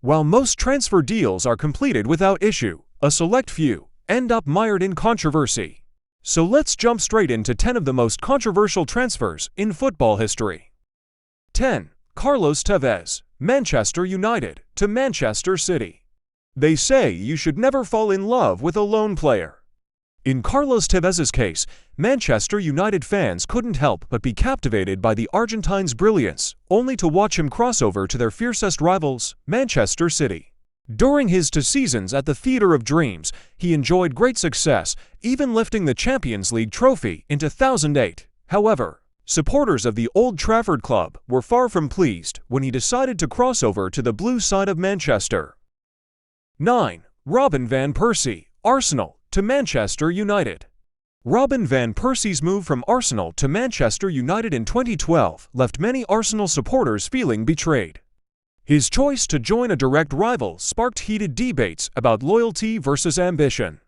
While most transfer deals are completed without issue, a select few end up mired in controversy. So let's jump straight into 10 of the most controversial transfers in football history. 10. Carlos Tevez, Manchester United to Manchester City. They say you should never fall in love with a lone player. In Carlos Tevez's case, Manchester United fans couldn't help but be captivated by the Argentine's brilliance, only to watch him cross over to their fiercest rivals, Manchester City. During his 2 seasons at the Theatre of Dreams, he enjoyed great success, even lifting the Champions League trophy in 2008. However, supporters of the Old Trafford club were far from pleased when he decided to cross over to the blue side of Manchester. 9. Robin van Persie, Arsenal to Manchester United. Robin van Persie's move from Arsenal to Manchester United in 2012 left many Arsenal supporters feeling betrayed. His choice to join a direct rival sparked heated debates about loyalty versus ambition.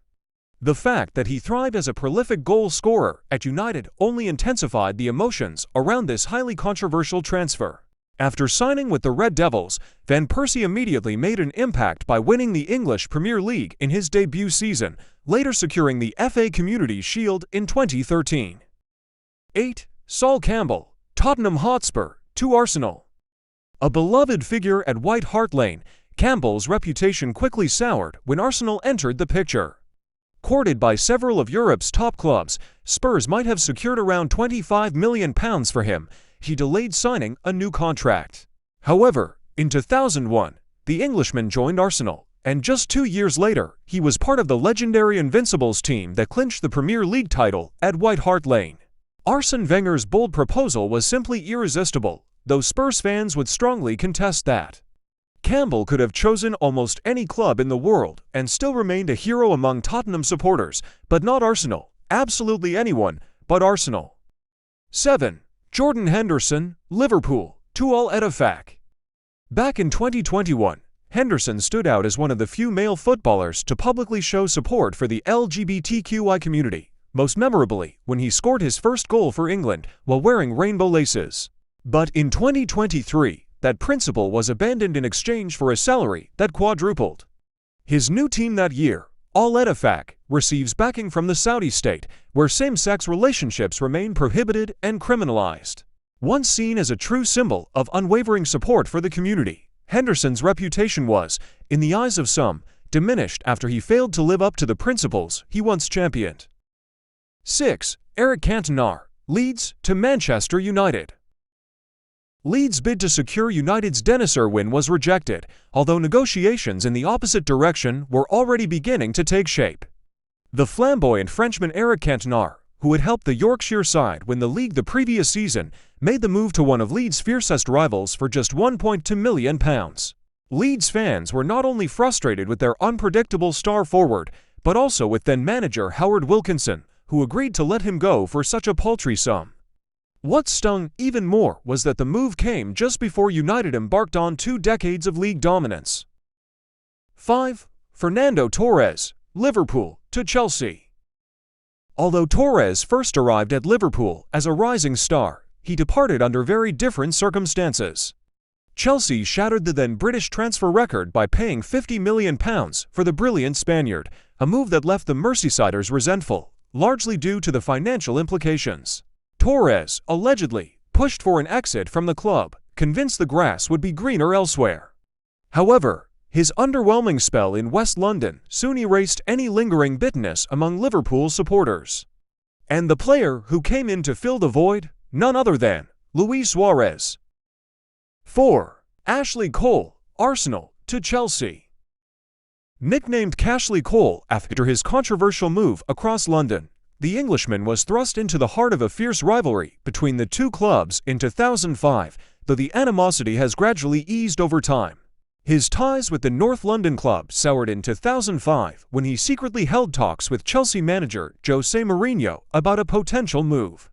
The fact that he thrived as a prolific goal scorer at United only intensified the emotions around this highly controversial transfer. After signing with the Red Devils, Van Persie immediately made an impact by winning the English Premier League in his debut season, later securing the FA Community Shield in 2013. 8. Sol Campbell, Tottenham Hotspur to Arsenal. A beloved figure at White Hart Lane, Campbell's reputation quickly soured when Arsenal entered the picture. Courted by several of Europe's top clubs, Spurs might have secured around £25 million for him. He delayed signing a new contract. However, in 2001, the Englishman joined Arsenal, and just 2 years later, he was part of the legendary Invincibles team that clinched the Premier League title at White Hart Lane. Arsene Wenger's bold proposal was simply irresistible, though Spurs fans would strongly contest that. Campbell could have chosen almost any club in the world and still remained a hero among Tottenham supporters, but not Arsenal. Absolutely anyone but Arsenal. 7. Jordan Henderson, Liverpool to Al Ettifaq. Back in 2021, Henderson stood out as one of the few male footballers to publicly show support for the LGBTQI community, most memorably when he scored his first goal for England while wearing rainbow laces. But in 2023, that principle was abandoned in exchange for a salary that quadrupled. His new team that year, Al Ettifaq, receives backing from the Saudi state, where same-sex relationships remain prohibited and criminalized. Once seen as a true symbol of unwavering support for the community, Henderson's reputation was, in the eyes of some, diminished after he failed to live up to the principles he once championed. 6. Eric Cantona, Leeds to Manchester United. Leeds' bid to secure United's Denisor win was rejected, although negotiations in the opposite direction were already beginning to take shape. The flamboyant Frenchman Eric Cantona, who had helped the Yorkshire side win the league the previous season, made the move to one of Leeds' fiercest rivals for just £1.2 million. Leeds fans were not only frustrated with their unpredictable star forward, but also with then-manager Howard Wilkinson, who agreed to let him go for such a paltry sum. What stung even more was that the move came just before United embarked on 2 decades of league dominance. 5. Fernando Torres, Liverpool to Chelsea. Although Torres first arrived at Liverpool as a rising star, he departed under very different circumstances. Chelsea shattered the then British transfer record by paying £50 million for the brilliant Spaniard, a move that left the Merseysiders resentful, largely due to the financial implications. Torres, allegedly, pushed for an exit from the club, convinced the grass would be greener elsewhere. However, his underwhelming spell in West London soon erased any lingering bitterness among Liverpool supporters. And the player who came in to fill the void, none other than Luis Suarez. 4. Ashley Cole, Arsenal to Chelsea. Nicknamed Cashley Cole after his controversial move across London, the Englishman was thrust into the heart of a fierce rivalry between the two clubs in 2005, though the animosity has gradually eased over time. His ties with the North London club soured in 2005 when he secretly held talks with Chelsea manager Jose Mourinho about a potential move.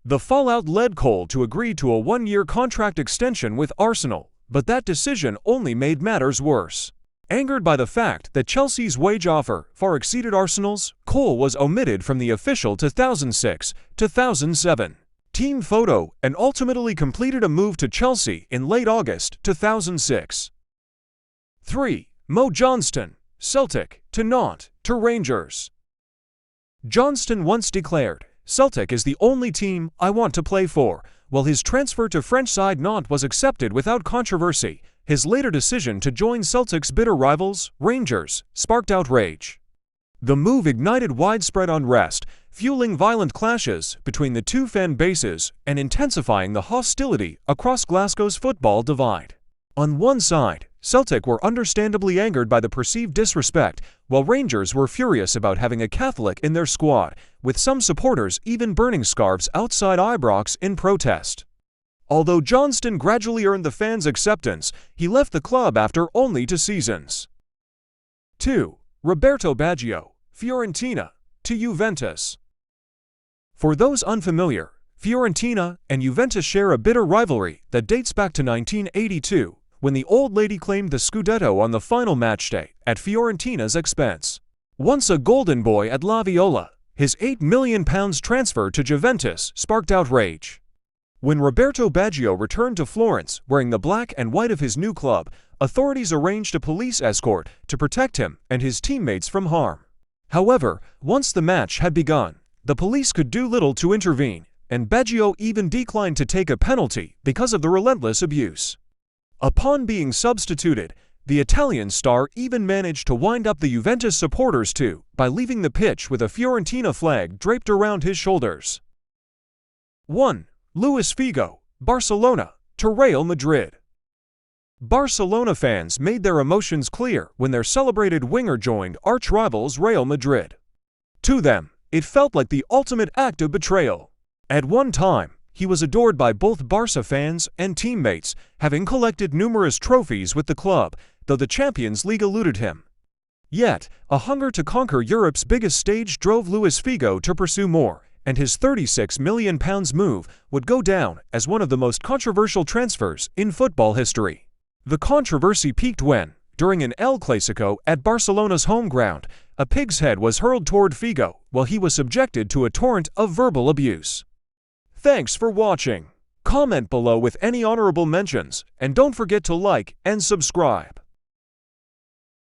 The fallout led Cole to agree to a 1-year contract extension with Arsenal, but that decision only made matters worse. Angered by the fact that Chelsea's wage offer far exceeded Arsenal's, Cole was omitted from the official 2006-2007 team photo and ultimately completed a move to Chelsea in late August 2006. 3. Mo Johnston, Celtic, to Nantes, to Rangers. Johnston once declared, "Celtic is the only team I want to play for." While his transfer to French side Nantes was accepted without controversy, his later decision to join Celtic's bitter rivals, Rangers, sparked outrage. The move ignited widespread unrest, fueling violent clashes between the two fan bases and intensifying the hostility across Glasgow's football divide. On one side, Celtic were understandably angered by the perceived disrespect, while Rangers were furious about having a Catholic in their squad, with some supporters even burning scarves outside Ibrox in protest. Although Johnston gradually earned the fans' acceptance, he left the club after only 2 seasons. 2. Roberto Baggio, Fiorentina, to Juventus. For those unfamiliar, Fiorentina and Juventus share a bitter rivalry that dates back to 1982, when the Old Lady claimed the Scudetto on the final matchday at Fiorentina's expense. Once a golden boy at La Viola, his £8 million transfer to Juventus sparked outrage. When Roberto Baggio returned to Florence wearing the black and white of his new club, authorities arranged a police escort to protect him and his teammates from harm. However, once the match had begun, the police could do little to intervene, and Baggio even declined to take a penalty because of the relentless abuse. Upon being substituted, the Italian star even managed to wind up the Juventus supporters too by leaving the pitch with a Fiorentina flag draped around his shoulders. 1. Luis Figo, Barcelona, to Real Madrid. Barcelona fans made their emotions clear when their celebrated winger joined arch-rivals Real Madrid. To them, it felt like the ultimate act of betrayal. At one time, he was adored by both Barca fans and teammates, having collected numerous trophies with the club, though the Champions League eluded him. Yet, a hunger to conquer Europe's biggest stage drove Luis Figo to pursue more, and his £36 million move would go down as one of the most controversial transfers in football history. The controversy peaked when, during an El Clasico at Barcelona's home ground, a pig's head was hurled toward Figo while he was subjected to a torrent of verbal abuse. Thanks for watching. Comment below with any honorable mentions, and don't forget to like and subscribe.